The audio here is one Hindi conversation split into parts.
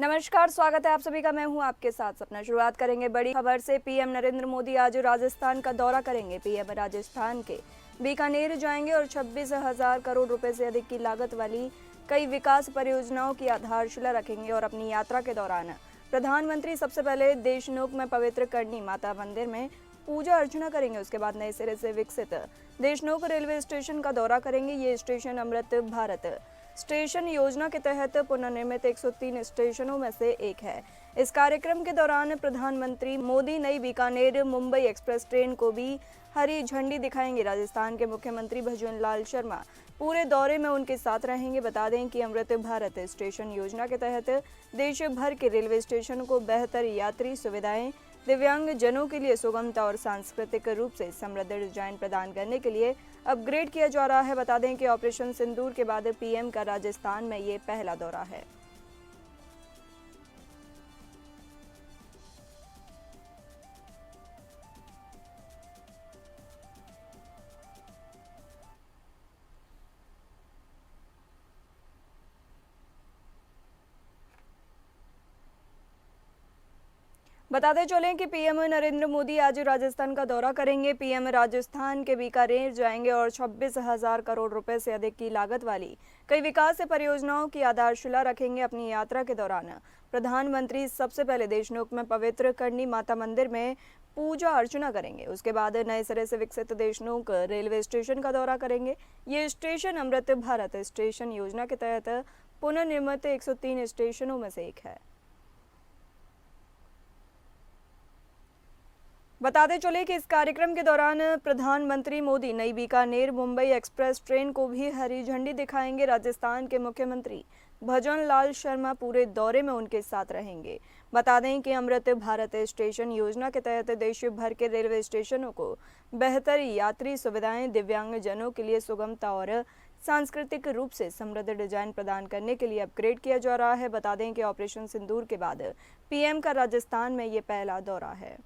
नमस्कार, स्वागत है आप सभी का। मैं हूं आपके साथ सपना। शुरुआत करेंगे बड़ी खबर से। पीएम नरेंद्र मोदी आज राजस्थान का दौरा करेंगे। पीएम राजस्थान के बीकानेर जाएंगे और 26,000 करोड़ रुपए से अधिक की लागत वाली कई विकास परियोजनाओं की आधारशिला रखेंगे। और अपनी यात्रा के दौरान प्रधानमंत्री सबसे पहले देशनोक में पवित्र करनी माता मंदिर में पूजा अर्चना करेंगे। उसके बाद नए सिरे से विकसित देशनोक रेलवे स्टेशन का दौरा करेंगे। ये स्टेशन अमृत भारत स्टेशन योजना के तहत पुनर्निर्मित 103 स्टेशनों में से एक है। इस कार्यक्रम के दौरान प्रधानमंत्री मोदी नई बीकानेर मुंबई एक्सप्रेस ट्रेन को भी हरी झंडी दिखाएंगे। राजस्थान के मुख्यमंत्री भजन लाल शर्मा पूरे दौरे में उनके साथ रहेंगे। बता दें कि अमृत भारत स्टेशन योजना के तहत देश भर के रेलवे स्टेशन को बेहतर यात्री सुविधाएं, दिव्यांग जनों के लिए सुगमता और सांस्कृतिक रूप से समृद्ध डिजाइन प्रदान करने के लिए अपग्रेड किया जा रहा है। बता दें कि ऑपरेशन सिंदूर के बाद पीएम का राजस्थान में ये पहला दौरा है। बताते चलें कि पीएम नरेंद्र मोदी आज राजस्थान का दौरा करेंगे। पीएम राजस्थान के बीकानेर जाएंगे और 26,000 करोड़ रुपए से अधिक की लागत वाली कई विकास परियोजनाओं की आधारशिला रखेंगे। अपनी यात्रा के दौरान प्रधानमंत्री सबसे पहले देशनोक में पवित्र करनी माता मंदिर में पूजा अर्चना करेंगे। उसके बाद नए सिरे से विकसित देशनोक रेलवे स्टेशन का दौरा करेंगे। ये स्टेशन अमृत भारत स्टेशन योजना के तहत पुनर्निर्मित 103 स्टेशनों में से एक है। बताते चले कि इस कार्यक्रम के दौरान प्रधानमंत्री मोदी नई बीकानेर मुंबई एक्सप्रेस ट्रेन को भी हरी झंडी दिखाएंगे। राजस्थान के मुख्यमंत्री भजन लाल शर्मा पूरे दौरे में उनके साथ रहेंगे। बता दें कि अमृत भारत स्टेशन योजना के तहत देश भर के रेलवे स्टेशनों को बेहतर यात्री सुविधाएं, दिव्यांग जनों के लिए सुगमता और सांस्कृतिक रूप से समृद्ध डिजाइन प्रदान करने के लिए अपग्रेड किया जा रहा है। बता दें कि ऑपरेशन सिंदूर के बाद पीएम का राजस्थान में ये पहला दौरा है।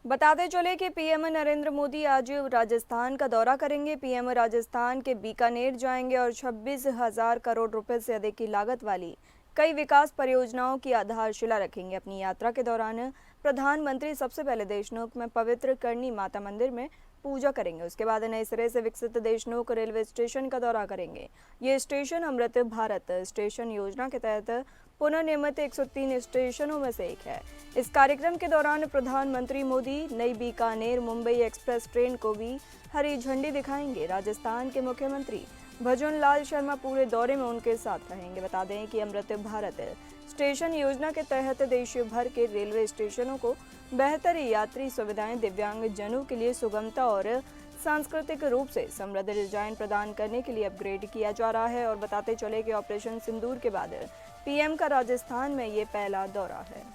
बताते चले कि पीएम नरेंद्र मोदी आज राजस्थान का दौरा करेंगे। पीएम राजस्थान के बीकानेर जाएंगे और 26,000 करोड़ रुपए से अधिक की लागत वाली कई विकास परियोजनाओं की आधारशिला रखेंगे। अपनी यात्रा के दौरान प्रधानमंत्री सबसे पहले देशनोक में पवित्र करनी माता मंदिर में पूजा करेंगे। उसके बाद नए सिरे से विकसित देशनोक रेलवे स्टेशन का दौरा करेंगे। ये स्टेशन अमृत भारत स्टेशन योजना के तहत पुनर्निर्मित 103 स्टेशनों में से एक है। इस कार्यक्रम के दौरान प्रधानमंत्री मोदी नई बीकानेर मुंबई एक्सप्रेस ट्रेन को भी हरी झंडी दिखाएंगे। राजस्थान के मुख्यमंत्री भजन लाल शर्मा पूरे दौरे में उनके साथ रहेंगे। बता दें कि अमृत भारत स्टेशन योजना के तहत देश भर के रेलवे स्टेशनों को बेहतर यात्री सुविधाएं, दिव्यांग जनों के लिए सुगमता और सांस्कृतिक रूप से समृद्ध डिजाइन प्रदान करने के लिए अपग्रेड किया जा रहा है। और बताते चले कि ऑपरेशन सिंदूर के बाद पीएम का राजस्थान में ये पहला दौरा है।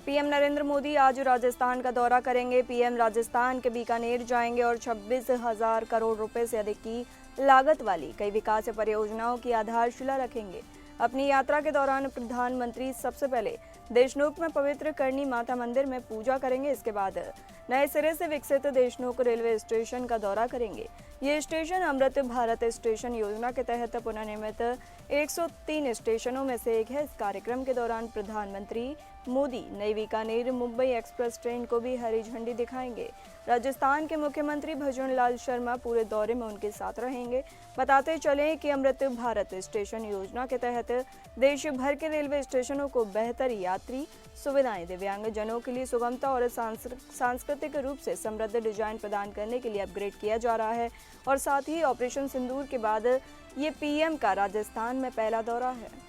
पीएम नरेंद्र मोदी आज राजस्थान का दौरा करेंगे। पीएम राजस्थान के बीकानेर जाएंगे और 26,000 करोड़ रुपए से अधिक की लागत वाली कई विकास परियोजनाओं की आधारशिला रखेंगे। अपनी यात्रा के दौरान प्रधानमंत्री सबसे पहले देशनोक में पवित्र करनी माता मंदिर में पूजा करेंगे। इसके बाद नए सिरे से विकसित देशनोक रेलवे स्टेशन का दौरा करेंगे। ये स्टेशन अमृत भारत स्टेशन योजना के तहत पुनर्निर्मित 103 स्टेशनों में से एक है। इस कार्यक्रम के दौरान प्रधानमंत्री मोदी नई बीकानेर मुंबई एक्सप्रेस ट्रेन को भी हरी झंडी दिखाएंगे। राजस्थान के मुख्यमंत्री भजन लाल शर्मा पूरे दौरे में उनके साथ रहेंगे। बताते चलें कि अमृत भारत स्टेशन योजना के तहत देश भर के रेलवे स्टेशनों को बेहतर यात्री सुविधाएं, दिव्यांग जनों के लिए सुगमता और सांस्कृतिक रूप से समृद्ध डिजाइन प्रदान करने के लिए अपग्रेड किया जा रहा है। और साथ ही ऑपरेशन सिंदूर के बाद ये पीएम का राजस्थान में पहला दौरा है।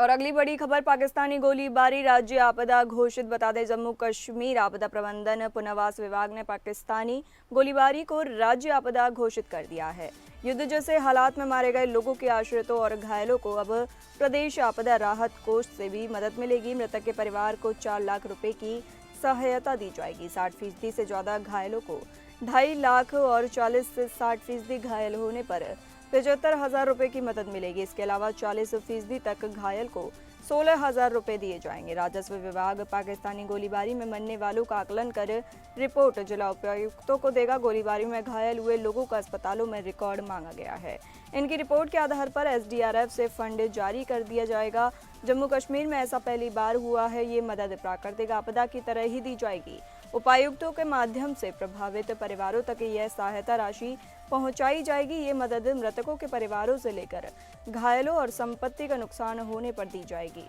और अगली बड़ी खबर, पाकिस्तानी गोलीबारी राज्य आपदा घोषित। बता दें, जम्मू कश्मीर आपदा प्रबंधन पुनर्वास विभाग ने पाकिस्तानी गोलीबारी को राज्य आपदा घोषित कर दिया है। युद्ध जैसे हालात में मारे गए लोगों के आश्रितों और घायलों को अब प्रदेश आपदा राहत कोष से भी मदद मिलेगी। मृतक के परिवार को 4 लाख रुपए की सहायता दी जाएगी। 60% से ज्यादा घायलों को 2.5 लाख और 40 से 60% घायल होने पर 75,000 रुपए की मदद मिलेगी। इसके अलावा 40% तक घायल को 16,000 रुपए दिए जाएंगे। राजस्व विभाग पाकिस्तानी गोलीबारी में मरने वालों का आकलन कर रिपोर्ट जिला उपायुक्तों को देगा। गोलीबारी में घायल हुए लोगों का अस्पतालों में रिकॉर्ड मांगा गया है। इनकी रिपोर्ट के आधार पर एसडीआरएफ से फंड जारी कर दिया जाएगा। जम्मू कश्मीर में ऐसा पहली बार हुआ है। ये मदद प्राकृतिक आपदा की तरह ही दी जाएगी। उपायुक्तों के माध्यम से प्रभावित परिवारों तक यह सहायता राशि पहुंचाई जाएगी। ये मदद मृतकों के परिवारों से लेकर घायलों और संपत्ति का नुकसान होने पर दी जाएगी।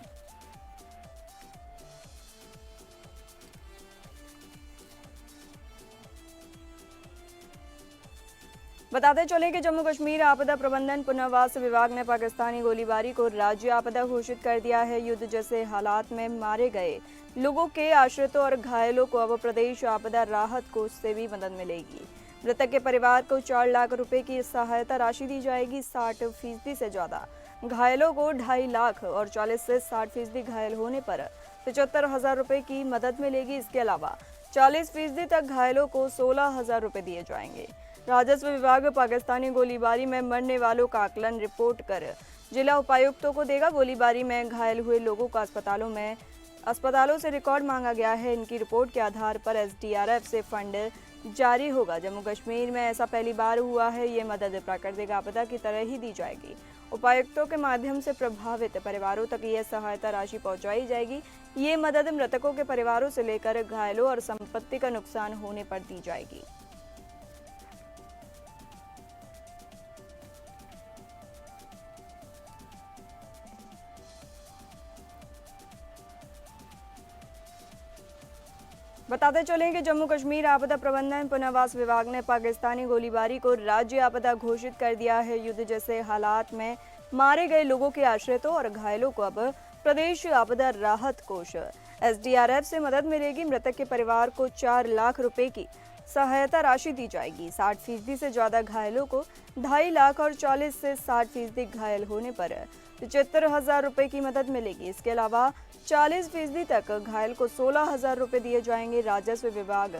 बताते चले कि जम्मू कश्मीर आपदा प्रबंधन पुनर्वास विभाग ने पाकिस्तानी गोलीबारी को राज्य आपदा घोषित कर दिया है। युद्ध जैसे हालात में मारे गए लोगों के आश्रितों और घायलों को अब प्रदेश आपदा राहत कोष से भी मदद मिलेगी। मृतक के परिवार को 4 लाख रुपए की सहायता राशि दी जाएगी। 60% से ज्यादा घायलों को 2.5 लाख और 40 से 60% घायल होने पर 75,000 रुपए की मदद मिलेगी। इसके अलावा 40% तक घायलों को 16,000 रुपए दिए जाएंगे। राजस्व विभाग पाकिस्तानी गोलीबारी में मरने वालों का आकलन रिपोर्ट कर जिला उपायुक्तों को देगा। गोलीबारी में घायल हुए लोगों का अस्पतालों से रिकॉर्ड मांगा गया है। इनकी रिपोर्ट के आधार पर एसडीआरएफ से फंड जारी होगा। जम्मू कश्मीर में ऐसा पहली बार हुआ है। ये मदद प्राकृतिक आपदा की तरह ही दी जाएगी। उपायुक्तों के माध्यम से प्रभावित परिवारों तक यह सहायता राशि पहुंचाई जाएगी। ये मदद मृतकों के परिवारों से लेकर घायलों और संपत्ति का नुकसान होने पर दी जाएगी। बताते चलें कि जम्मू कश्मीर आपदा प्रबंधन पुनर्वास विभाग ने पाकिस्तानी गोलीबारी को राज्य आपदा घोषित कर दिया है। युद्ध जैसे हालात में मारे गए लोगों के आश्रितों और घायलों को अब प्रदेश आपदा राहत कोष एसडीआरएफ से मदद मिलेगी। मृतक के परिवार को 4 लाख रुपए की सहायता राशि दी जाएगी। 60% से ज्यादा घायलों को 2.5 लाख और 40 से 60% घायल होने पर 75,000 रुपए की मदद मिलेगी। इसके अलावा 40% तक घायल को 16,000 रुपए दिए जाएंगे। राजस्व विभाग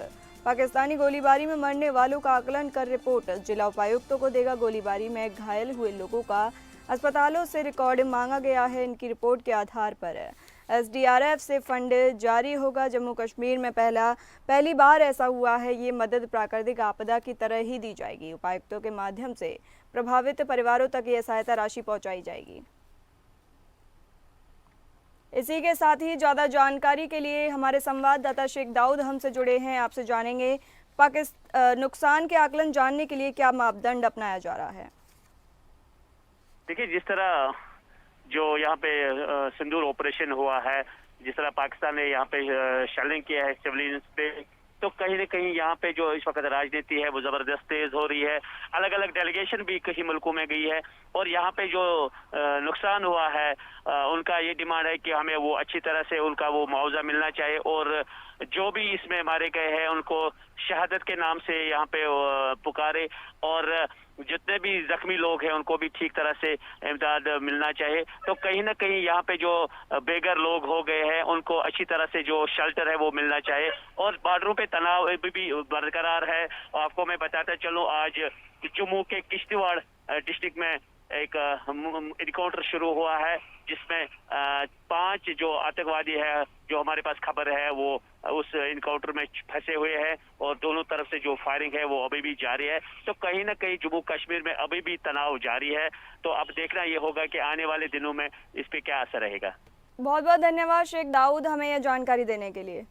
पाकिस्तानी गोलीबारी में मरने वालों का आकलन कर रिपोर्ट जिला उपायुक्तों को देगा। गोलीबारी में घायल हुए लोगों का अस्पतालों से रिकॉर्ड मांगा गया है। इनकी रिपोर्ट के आधार पर एसडीआरएफ से फंड जारी होगा। जम्मू कश्मीर में पहली बार ऐसा हुआ है। ये मदद प्राकृतिक आपदा की तरह ही दी जाएगी। उपायुक्तों के माध्यम से प्रभावित परिवारों तक ये सहायता राशि पहुंचाई जाएगी। इसी के साथ ही ज्यादा जानकारी के लिए हमारे संवाददाता शेख दाऊद हमसे जुड़े हैं। आपसे जानेंगे नुकसान के आकलन जानने के लिए क्या मापदंड अपनाया जा रहा है। देखिए, जिस तरह जो यहाँ पे सिंदूर ऑपरेशन हुआ है, जिस तरह पाकिस्तान ने यहाँ पे शेलिंग किया है सिविलियंस पे, तो कहीं न कहीं यहाँ पे जो इस वक्त राजनीति है वो जबरदस्त तेज हो रही है। अलग अलग डेलीगेशन भी कई मुल्कों में गई है और यहाँ पे जो नुकसान हुआ है उनका ये डिमांड है कि हमें वो अच्छी तरह से उनका वो मुआवजा मिलना चाहिए और जो भी इसमें मारे गए हैं उनको शहादत के नाम से यहाँ पे पुकारे और जितने भी जख्मी लोग हैं उनको भी ठीक तरह से इमदाद मिलना चाहिए। तो कहीं ना कहीं यहाँ पे जो बेघर लोग हो गए हैं उनको अच्छी तरह से जो शेल्टर है वो मिलना चाहिए और बॉर्डरों पे तनाव भी बरकरार है। आपको मैं बताता चलूँ, आज जम्मू के किश्तवाड़ डिस्ट्रिक्ट में एक एनकाउंटर शुरू हुआ है जिसमें 5 जो आतंकवादी है, जो हमारे पास खबर है, वो उस एनकाउंटर में फंसे हुए हैं और दोनों तरफ से जो फायरिंग है वो अभी भी जारी है। तो कहीं ना कहीं जम्मू कश्मीर में अभी भी तनाव जारी है। तो अब देखना ये होगा कि आने वाले दिनों में इस पे क्या असर रहेगा। बहुत बहुत धन्यवाद शेख दाऊद हमें यह जानकारी देने के लिए।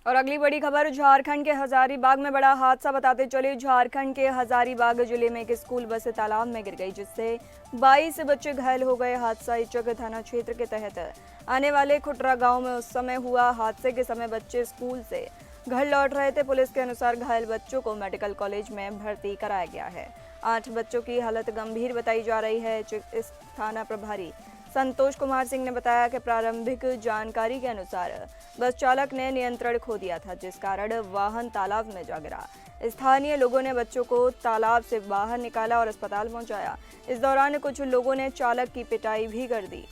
और अगली बड़ी खबर झारखंड के हजारीबाग में बड़ा हादसा बताते चले। झारखंड के हजारीबाग जिले में एक स्कूल बस तालाब में गिर गई, जिससे 22 बच्चे घायल हो गए। हादसा इचक थाना क्षेत्र के तहत आने वाले खुटरा गांव में उस समय हुआ। हादसे के समय बच्चे स्कूल से घर लौट रहे थे। पुलिस के अनुसार घायल बच्चों को मेडिकल कॉलेज में भर्ती कराया गया है। 8 बच्चों की हालत गंभीर बताई जा रही है। इस थाना प्रभारी संतोष कुमार सिंह ने बताया कि प्रारंभिक जानकारी के अनुसार बस चालक ने नियंत्रण खो दिया था, जिस कारण वाहन तालाब में जा गिरा। स्थानीय लोगों ने बच्चों को तालाब से बाहर निकाला और अस्पताल पहुंचाया। इस दौरान कुछ लोगों ने चालक की पिटाई भी कर दी।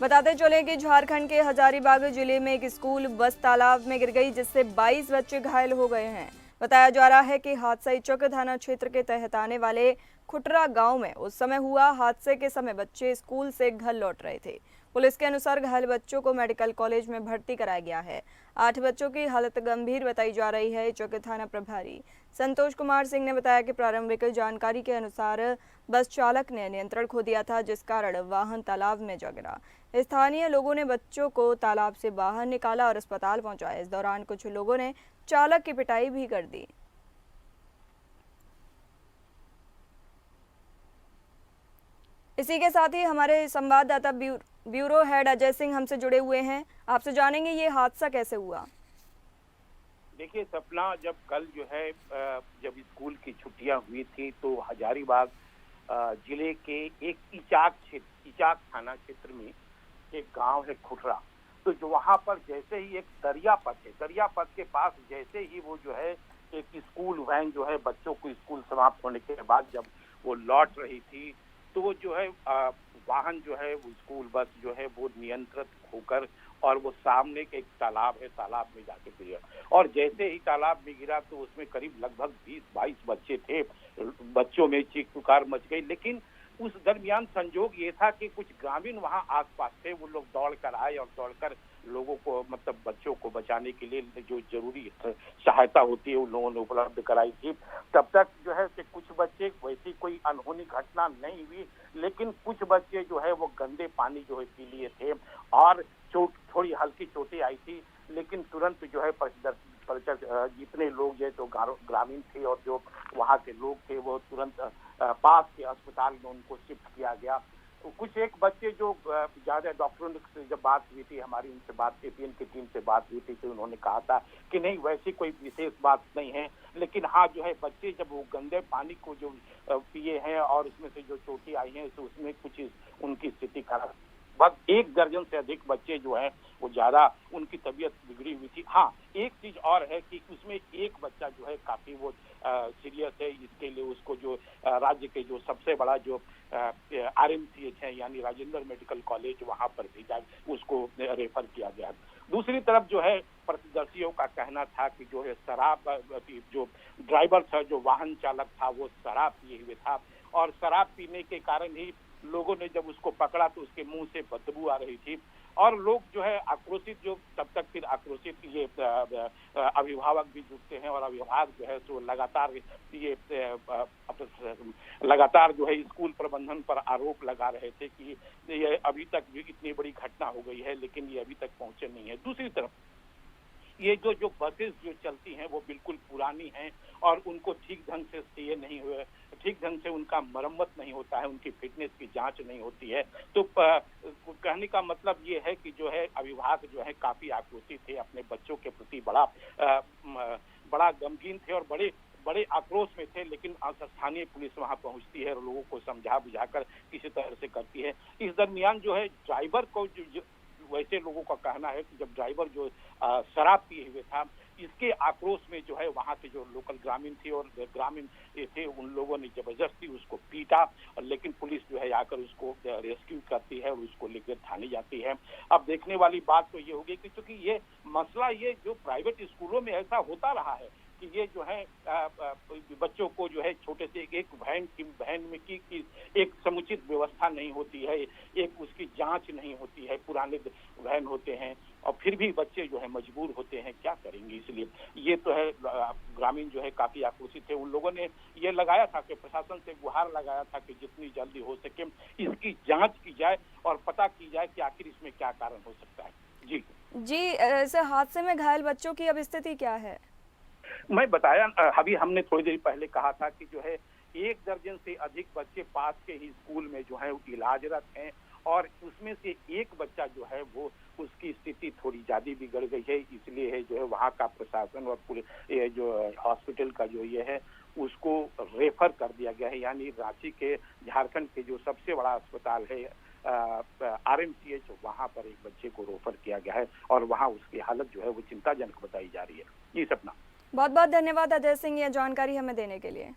बताते चले कि झारखंड के हजारीबाग जिले में एक स्कूल बस तालाब में गिर गई, जिससे 22 बच्चे घायल हो गए हैं। बताया जा रहा है कि हादसा इचक थाना क्षेत्र के तहत आने वाले खुटरा गांव में उस समय हुआ। हादसे के समय बच्चे स्कूल से घर लौट रहे थे। पुलिस के अनुसार घायल बच्चों को मेडिकल कॉलेज में भर्ती कराया गया है। 8 बच्चों की हालत गंभीर बताई जा रही है। इचक थाना प्रभारी संतोष कुमार सिंह ने बताया कि प्रारंभिक जानकारी के अनुसार बस चालक ने नियंत्रण खो दिया था, जिस कारण वाहन तालाब में जा गिरा। स्थानीय लोगों ने बच्चों को तालाब से बाहर निकाला और अस्पताल पहुंचाया। इस दौरान कुछ लोगों ने चालक की पिटाई भी कर दी। इसी के साथ ही हमारे संवाददाता ब्यूरो हेड अजय सिंह हमसे जुड़े हुए हैं। आपसे जानेंगे ये हादसा कैसे हुआ। देखिए सपना, जब कल जो है जब स्कूल की छुट्टियां हुई थी तो हजारीबाग जिले के एक इचाक थाना क्षेत्र में एक गांव है खुटरा। तो जो वहां पर जैसे ही एक दरिया पथ के पास जैसे ही वो जो है एक स्कूल वैन जो है बच्चों को स्कूल समाप्त होने के बाद जब वो लौट रही थी तो वो जो है वाहन जो है वो स्कूल बस जो है वो नियंत्रित होकर और वो सामने के एक तालाब है, तालाब में जाके गिरा। और जैसे ही तालाब में गिरा तो उसमें करीब लगभग 20-22 बच्चे थे। बच्चों में चीख पुकार मच गई। लेकिन उस दरमियान संजोग ये था कि कुछ ग्रामीण वहां आसपास थे। वो लोग दौड़कर आए और दौड़कर लोगों को मतलब बच्चों को बचाने के लिए जो जरूरी सहायता होती है उन लोगों ने उपलब्ध कराई थी। तब तक जो है कि कुछ बच्चे, वैसी कोई अनहोनी घटना नहीं हुई, लेकिन कुछ बच्चे जो है वो गंदे पानी जो है पी लिए थे और थोड़ी हल्की चोटें आई थी। लेकिन तुरंत जो है जितने लोग जो तो ग्रामीण थे और जो वहाँ के लोग थे वो तुरंत पास के अस्पताल में उनको शिफ्ट किया गया। कुछ एक बच्चे जो ज्यादा डॉक्टरों से जब बात हुई थी, हमारी उनसे बात एपीएन की टीम से बात हुई थी, तो उन्होंने कहा था कि नहीं वैसी कोई विशेष बात नहीं है। लेकिन हाँ जो है बच्चे जब वो गंदे पानी को जो पिए हैं और उसमें से जो चोटें आई हैं तो उसमें कुछ उनकी स्थिति खराब। बस 1 दर्जन से अधिक बच्चे जो है वो ज्यादा उनकी तबीयत बिगड़ी हुई थी। हाँ एक चीज और है कि उसमें एक बच्चा जो है काफी वो सीरियस है। इसके लिए उसको जो राज्य के जो सबसे बड़ा जो RMCH है यानी राजेंद्र मेडिकल कॉलेज वहां पर भेजा, उसको रेफर किया गया। दूसरी तरफ जो है प्रत्यक्षदर्शियों का कहना था कि जो है शराब, जो ड्राइवर था, जो वाहन चालक था, वो शराब पिए हुए था और शराब पीने के कारण ही लोगों ने जब उसको पकड़ा तो उसके मुंह से बदबू आ रही थी और लोग जो है आक्रोशित, जो तब तक फिर आक्रोशित ये अभिभावक भी जुटते हैं और अभिभावक जो है तो लगातार जो है स्कूल प्रबंधन पर आरोप लगा रहे थे कि ये अभी तक भी इतनी बड़ी घटना हो गई है लेकिन ये अभी तक पहुंचे नहीं है। दूसरी तरफ ये जो बसेस जो चलती हैं वो बिल्कुल पुरानी हैं और उनको ठीक ढंग से सीए नहीं हुए, ठीक ढंग से उनका मरम्मत नहीं होता है, उनकी फिटनेस की जांच नहीं होती है। तो कहने का मतलब ये है कि जो है अभिभावक जो है काफी आक्रोशित थे, अपने बच्चों के प्रति बड़ा गमगीन थे और बड़े आक्रोश में थे। लेकिन स्थानीय पुलिस वहां पहुंचती है और लोगों को समझा बुझाकर किसी तरह से करती है। इस दरमियान जो है ड्राइवर को वैसे लोगों का कहना है कि जब ड्राइवर जो शराब पिए हुए था, इसके आक्रोश में जो है वहां के जो लोकल ग्रामीण थे और ग्रामीण थे उन लोगों ने जबरदस्ती उसको पीटा। लेकिन पुलिस जो है आकर उसको रेस्क्यू करती है और उसको लेकर थाने जाती है। अब देखने वाली बात तो ये होगी कि क्योंकि ये मसला ये जो प्राइवेट स्कूलों में ऐसा होता रहा है कि ये जो है बच्चों को जो है छोटे से एक वैन में की एक समुचित व्यवस्था नहीं होती है, एक उसकी जांच नहीं होती है, पुराने वैन होते हैं और फिर भी बच्चे जो है मजबूर होते हैं, क्या करेंगे। इसलिए ये तो है, ग्रामीण जो है काफी आक्रोशित थे। उन लोगों ने ये लगाया था कि प्रशासन से गुहार लगाया था कि जितनी जल्दी हो सके इसकी जांच की जाए और पता की जाए कि आखिर इसमें क्या कारण हो सकता है। जी इस हादसे में घायल बच्चों की अब स्थिति क्या है? मैं बताया, अभी हमने थोड़ी देर पहले कहा था कि जो है 1 दर्जन से अधिक बच्चे पास के ही स्कूल में जो है इलाजरत हैं और उसमें से एक बच्चा जो है वो उसकी स्थिति थोड़ी ज्यादा बिगड़ गई है। इसलिए है जो है वहाँ का प्रशासन और पूरे ये जो हॉस्पिटल का जो ये है उसको रेफर कर दिया गया है, यानी रांची के, झारखंड के जो सबसे बड़ा अस्पताल है RMCH, वहाँ पर एक बच्चे को रेफर किया गया है और वहाँ उसकी हालत जो है वो चिंताजनक बताई जा रही है। ये सपना, बहुत बहुत धन्यवाद अजय सिंह, यह जानकारी हमें देने के लिए।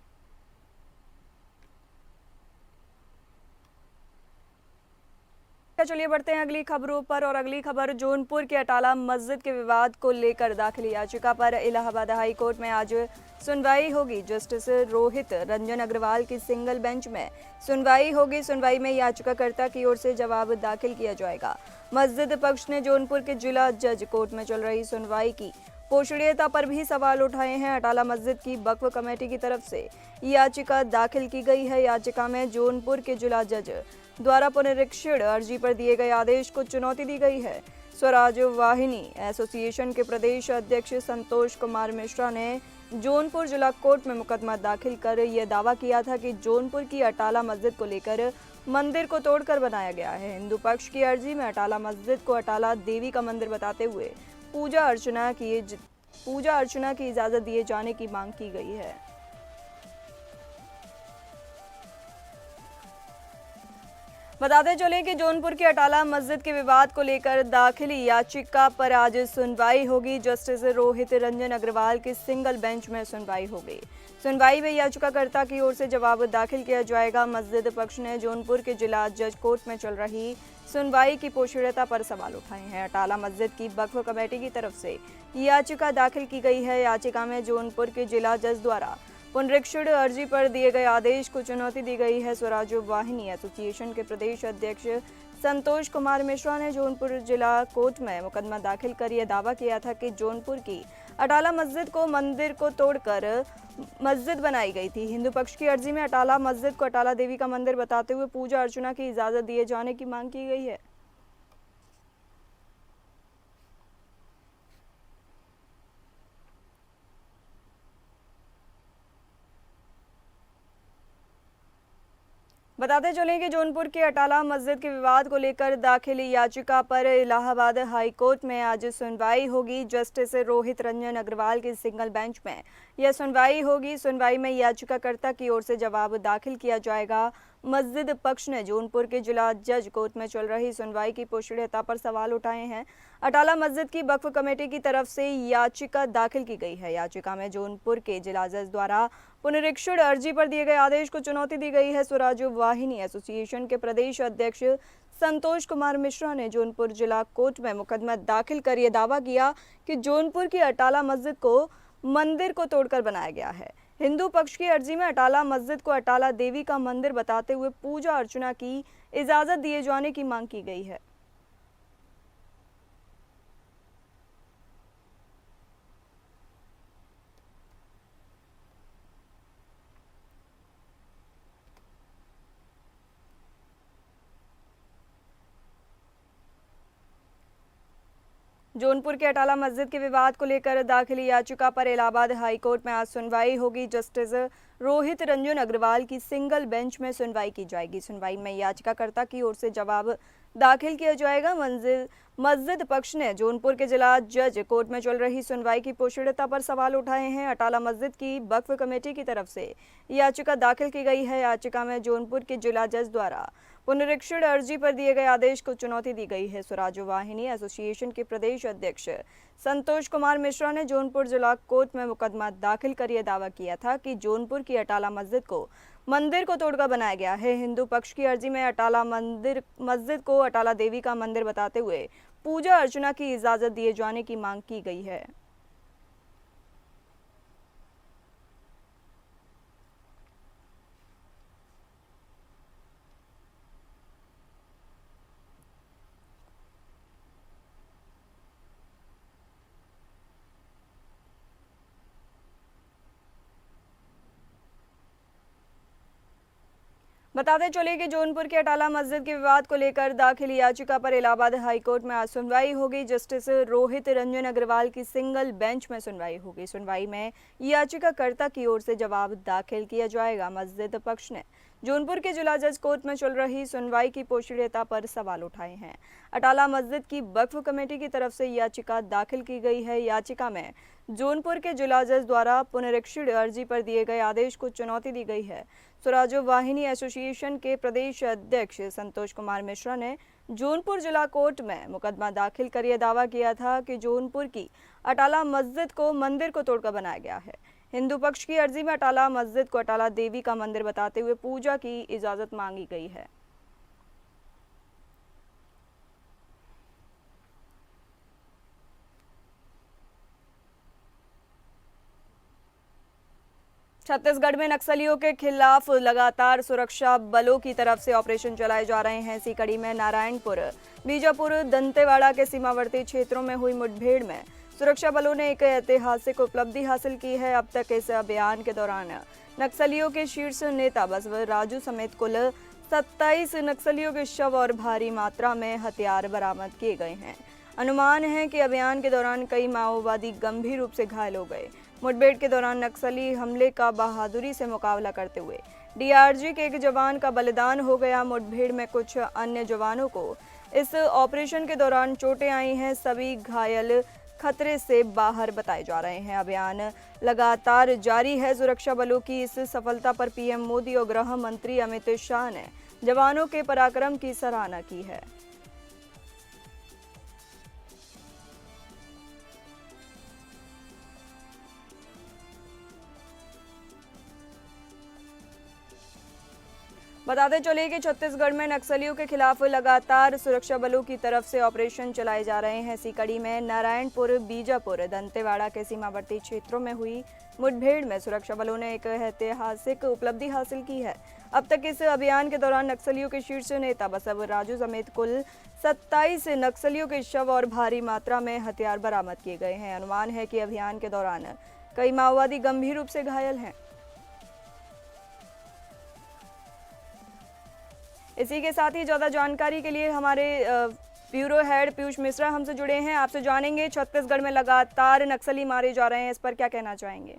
चलिए बढ़ते हैं अगली खबरों पर, और अगली खबर जौनपुर के अटाला मस्जिद के विवाद को लेकर दाखिल याचिका पर इलाहाबाद हाई कोर्ट में आज सुनवाई होगी। जस्टिस रोहित रंजन अग्रवाल की सिंगल बेंच में सुनवाई होगी। सुनवाई में याचिकाकर्ता की ओर से जवाब दाखिल किया जाएगा। मस्जिद पक्ष ने जौनपुर के जिला जज कोर्ट में चल रही सुनवाई की पोषणीयता पर भी सवाल उठाए हैं। अटाला मस्जिद की वक्फ कमेटी की तरफ से याचिका दाखिल की गई है। याचिका में जौनपुर के जिला जज द्वारा पुनरीक्षण अर्जी पर दिए गए आदेश को चुनौती दी गई है। स्वराज वाहिनी एसोसिएशन के प्रदेश अध्यक्ष संतोष कुमार मिश्रा ने जौनपुर जिला कोर्ट में मुकदमा दाखिल कर यह दावा किया था कि जौनपुर की अटाला मस्जिद को लेकर मंदिर को तोड़कर बनाया गया है। हिंदू पक्ष की अर्जी में अटाला मस्जिद को अटाला देवी का मंदिर बताते हुए पूजा अर्चना की इजाजत दिए जाने की मांग की गई है। बताते चलें कि जौनपुर की अटाला मस्जिद के विवाद को लेकर दाखिल याचिका पर आज सुनवाई होगी। जस्टिस रोहित रंजन अग्रवाल की सिंगल बेंच में सुनवाई होगी। सुनवाई में याचिकाकर्ता की ओर से जवाब दाखिल किया जाएगा। मस्जिद पक्ष ने जौनपुर के जिला जज कोर्ट में चल रही सुनवाई की पोषणीयता पर सवाल उठाए हैं। अटाला मस्जिद की वक्फ कमेटी की तरफ से याचिका दाखिल की गई है। याचिका में जौनपुर के जिला जज द्वारा पुनरीक्षण अर्जी पर दिए गए आदेश को चुनौती दी गई है। स्वराज वाहिनी एसोसिएशन के प्रदेश अध्यक्ष संतोष कुमार मिश्रा ने जौनपुर जिला कोर्ट में मुकदमा दाखिल कर यह दावा किया था कि जौनपुर की अटाला मस्जिद को मंदिर को तोड़कर मस्जिद बनाई गई थी। हिंदू पक्ष की अर्जी में अटाला मस्जिद को अटाला देवी का मंदिर बताते हुए पूजा अर्चना की इजाजत दिए जाने की मांग की गई है। बताते चलें कि जौनपुर के अटाला मस्जिद के विवाद को लेकर दाखिल याचिका पर इलाहाबाद हाई कोर्ट में आज सुनवाई होगी। जस्टिस रोहित रंजन अग्रवाल की सिंगल बेंच में यह सुनवाई होगी। सुनवाई में याचिकाकर्ता की ओर से जवाब दाखिल किया जाएगा। मस्जिद पक्ष ने जौनपुर के जिला जज कोर्ट में चल रही सुनवाई की पोषणीयता पर सवाल उठाए हैं। अटाला मस्जिद की वक्फ कमेटी की तरफ से याचिका दाखिल की गई है। याचिका में जौनपुर के जिला जज द्वारा पुनरीक्षण अर्जी पर दिए गए आदेश को चुनौती दी गई है। स्वराज वाहिनी एसोसिएशन के प्रदेश अध्यक्ष संतोष कुमार मिश्रा ने जौनपुर जिला कोर्ट में मुकदमा दाखिल कर यह दावा किया कि जौनपुर की अटाला मस्जिद को मंदिर को तोड़कर बनाया गया है। हिंदू पक्ष की अर्जी में अटाला मस्जिद को अटाला देवी का मंदिर बताते हुए पूजा अर्चना की इजाजत दिए जाने की मांग की गई है। जौनपुर के अटाला मस्जिद के विवाद को लेकर दाखिल याचिका पर इलाहाबाद हाई कोर्ट में आज सुनवाई होगी। जस्टिस रोहित रंजन अग्रवाल की सिंगल बेंच में सुनवाई की जाएगी। सुनवाई में याचिकाकर्ता की ओर से जवाब दाखिल किया जाएगा। मस्जिद पक्ष ने जौनपुर के जिला जज कोर्ट में चल रही सुनवाई की पोषणीयता पर सवाल उठाए हैं। अटाला मस्जिद की वक्फ कमेटी की तरफ से याचिका दाखिल की गई है। याचिका में जौनपुर के जिला जज द्वारा पुनरीक्षण अर्जी पर दिए गए आदेश को चुनौती दी गई है। स्वराज वाहिनी एसोसिएशन के प्रदेश अध्यक्ष संतोष कुमार मिश्रा ने जौनपुर जिला कोर्ट में मुकदमा दाखिल कर यह दावा किया था कि जौनपुर की अटाला मस्जिद को मंदिर को तोड़कर बनाया गया है। हिंदू पक्ष की अर्जी में अटाला मस्जिद को अटाला देवी का मंदिर बताते हुए पूजा अर्चना की इजाजत दिए जाने की मांग की गई है। बताते चले कि जौनपुर के अटाला मस्जिद के विवाद को लेकर दाखिल याचिका पर इलाहाबाद हाईकोर्ट में आज सुनवाई होगी। जस्टिस रोहित रंजन अग्रवाल की सिंगल बेंच में सुनवाई होगी। सुनवाई में याचिकाकर्ता की ओर से जवाब दाखिल किया जाएगा। मस्जिद पक्ष ने जौनपुर के जिला जज कोर्ट में चल रही सुनवाई की पोषणीयता पर सवाल उठाए हैं। अटाला मस्जिद की वक्फ कमेटी की तरफ से याचिका दाखिल की गई है। याचिका में जौनपुर के जिला जज द्वारा पुनरीक्षण अर्जी पर दिए गए आदेश को चुनौती दी गई है। स्वराज्य वाहिनी एसोसिएशन के प्रदेश अध्यक्ष संतोष कुमार मिश्रा ने जौनपुर जिला कोर्ट में मुकदमा दाखिल कर यह दावा किया था कि जौनपुर की अटाला मस्जिद को मंदिर को तोड़कर बनाया गया है। हिंदू पक्ष की अर्जी में अटाला मस्जिद को अटाला देवी का मंदिर बताते हुए पूजा की इजाजत मांगी गई है। छत्तीसगढ़ में नक्सलियों के खिलाफ लगातार सुरक्षा बलों की तरफ से ऑपरेशन चलाए जा रहे हैं। इसी कड़ी में नारायणपुर, बीजापुर, दंतेवाड़ा के सीमावर्ती क्षेत्रों में हुई मुठभेड़ में सुरक्षा बलों ने एक ऐतिहासिक उपलब्धि हासिल की है। अब तक इस अभियान के दौरान नक्सलियों के शीर्ष नेता बसव राजू समेत कुल 27 नक्सलियों के शव और भारी मात्रा में हथियार बरामद किए गए हैं। अनुमान है कि अभियान के दौरान कई माओवादी गंभीर रूप से घायल हो गए। मुठभेड़ के दौरान नक्सली हमले का बहादुरी से मुकाबला करते हुए डीआरजी के एक जवान का बलिदान हो गया। मुठभेड़ में कुछ अन्य जवानों को इस ऑपरेशन के दौरान चोटें आई हैं। सभी घायल खतरे से बाहर बताए जा रहे हैं। अभियान लगातार जारी है। सुरक्षा बलों की इस सफलता पर पीएम मोदी और गृह मंत्री अमित शाह ने जवानों के पराक्रम की सराहना की है। बताते चले कि छत्तीसगढ़ में नक्सलियों के खिलाफ लगातार सुरक्षा बलों की तरफ से ऑपरेशन चलाए जा रहे हैं। इसी कड़ी में नारायणपुर, बीजापुर, दंतेवाड़ा के सीमावर्ती क्षेत्रों में हुई मुठभेड़ में सुरक्षा बलों ने एक ऐतिहासिक उपलब्धि हासिल की है। अब तक इस अभियान के दौरान नक्सलियों के शीर्ष नेता बसव राजू समेत कुल 27 नक्सलियों के शव और भारी मात्रा में हथियार बरामद किए गए हैं। अनुमान है कि अभियान के दौरान कई माओवादी गंभीर रूप से घायल हैं। इसी के साथ ही ज़्यादा जानकारी के लिए हमारे ब्यूरो हेड पीयूष मिश्रा हमसे जुड़े हैं। आपसे जानेंगे, छत्तीसगढ़ में लगातार नक्सली मारे जा रहे हैं, इस पर क्या कहना चाहेंगे?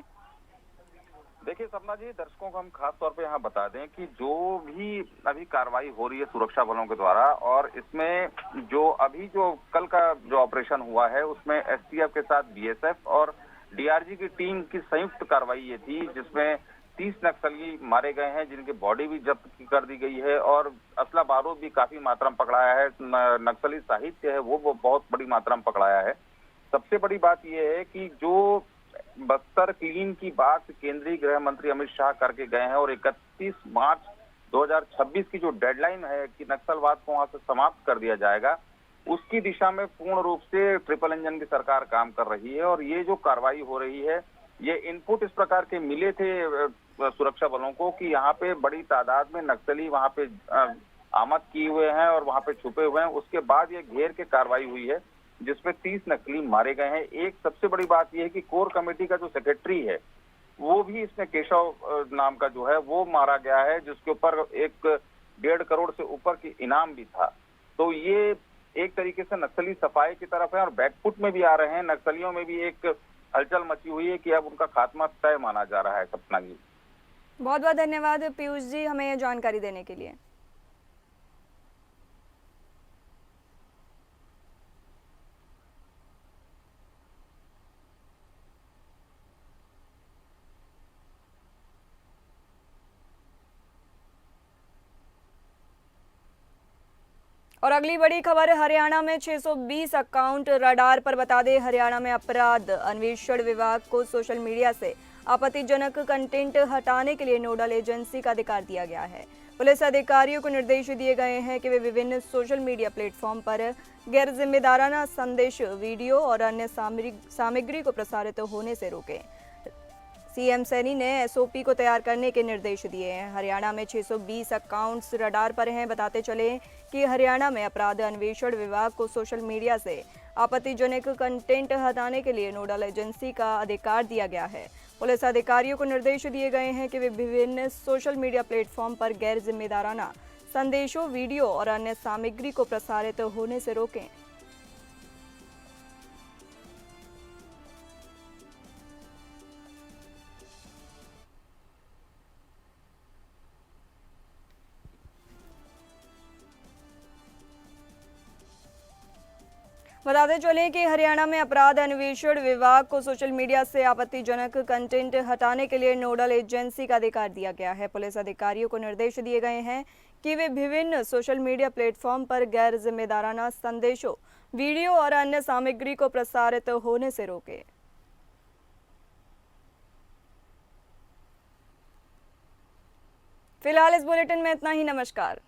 देखिए सपना जी, दर्शकों को हम खास तौर पे यहाँ बता दें कि जो भी अभी कार्रवाई हो रही है सुरक्षा बलों के द्वारा, और इसमें जो कल का जो ऑपरेशन हुआ है उसमें एसटीएफ के साथ बीएसएफ और डीआरजी की टीम की संयुक्त कार्रवाई ये थी, जिसमें 30 नक्सली मारे गए हैं, जिनकी बॉडी भी जब्त कर दी गई है और असला बारूद भी काफी मात्रा में पकड़ाया है। नक्सली साहित्य है वो बहुत बड़ी मात्रा में पकड़ाया है। सबसे बड़ी बात यह है कि जो बस्तर क्लीन की बात केंद्रीय गृह मंत्री अमित शाह करके गए हैं और 31 मार्च 2026 की जो डेडलाइन है कि नक्सलवाद को वहां से समाप्त कर दिया जाएगा, उसकी दिशा में पूर्ण रूप से ट्रिपल इंजन की सरकार काम कर रही है। और ये जो कार्रवाई हो रही है, ये इनपुट इस प्रकार के मिले थे सुरक्षा बलों को कि यहाँ पे बड़ी तादाद में नक्सली वहाँ पे आमद किए हुए हैं और वहाँ पे छुपे हुए हैं। उसके बाद ये घेर के कार्रवाई हुई है जिसमें 30 नक्सली मारे गए हैं। एक सबसे बड़ी बात यह है कि कोर कमेटी का जो सेक्रेटरी है वो भी इसमें केशव नाम का जो है वो मारा गया है, जिसके ऊपर 1.5 करोड़ से ऊपर की इनाम भी था। तो ये एक तरीके से नक्सली सफाई की तरफ है और बैकफुट में भी आ रहे हैं। नक्सलियों में भी एक हलचल मची हुई है कि अब उनका खात्मा तय माना जा रहा है। सपना जी, बहुत बहुत धन्यवाद पीयूष जी हमें यह जानकारी देने के लिए। और अगली बड़ी खबर, हरियाणा में 620 अकाउंट रडार पर। बता दें, हरियाणा में अपराध अन्वेषण विभाग को सोशल मीडिया से आपत्तिजनक कंटेंट हटाने के लिए नोडल एजेंसी का अधिकार दिया गया है। पुलिस अधिकारियों को निर्देश दिए गए हैं कि वे विभिन्न सोशल मीडिया प्लेटफॉर्म पर गैर जिम्मेदाराना संदेश, वीडियो और अन्य सामग्री को प्रसारित होने से रोकें। सीएम सैनी ने एसओपी को तैयार करने के निर्देश दिए हैं। हरियाणा में 620 अकाउंट्स रडार पर हैं। बताते चले कि हरियाणा में अपराध अन्वेषण विभाग को सोशल मीडिया से आपत्तिजनक कंटेंट हटाने के लिए नोडल एजेंसी का अधिकार दिया गया है। पुलिस अधिकारियों को निर्देश दिए गए हैं कि वे विभिन्न सोशल मीडिया प्लेटफॉर्म पर गैर जिम्मेदाराना संदेशों, वीडियो और अन्य सामग्री को प्रसारित होने से रोकें। बताते चलें कि हरियाणा में अपराध अन्वेषण विभाग को सोशल मीडिया से आपत्तिजनक कंटेंट हटाने के लिए नोडल एजेंसी का अधिकार दिया गया है। पुलिस अधिकारियों को निर्देश दिए गए हैं कि वे विभिन्न सोशल मीडिया प्लेटफॉर्म पर गैर जिम्मेदाराना संदेशों, वीडियो और अन्य सामग्री को प्रसारित होने से रोकें। फिलहाल इस बुलेटिन में इतना ही। नमस्कार।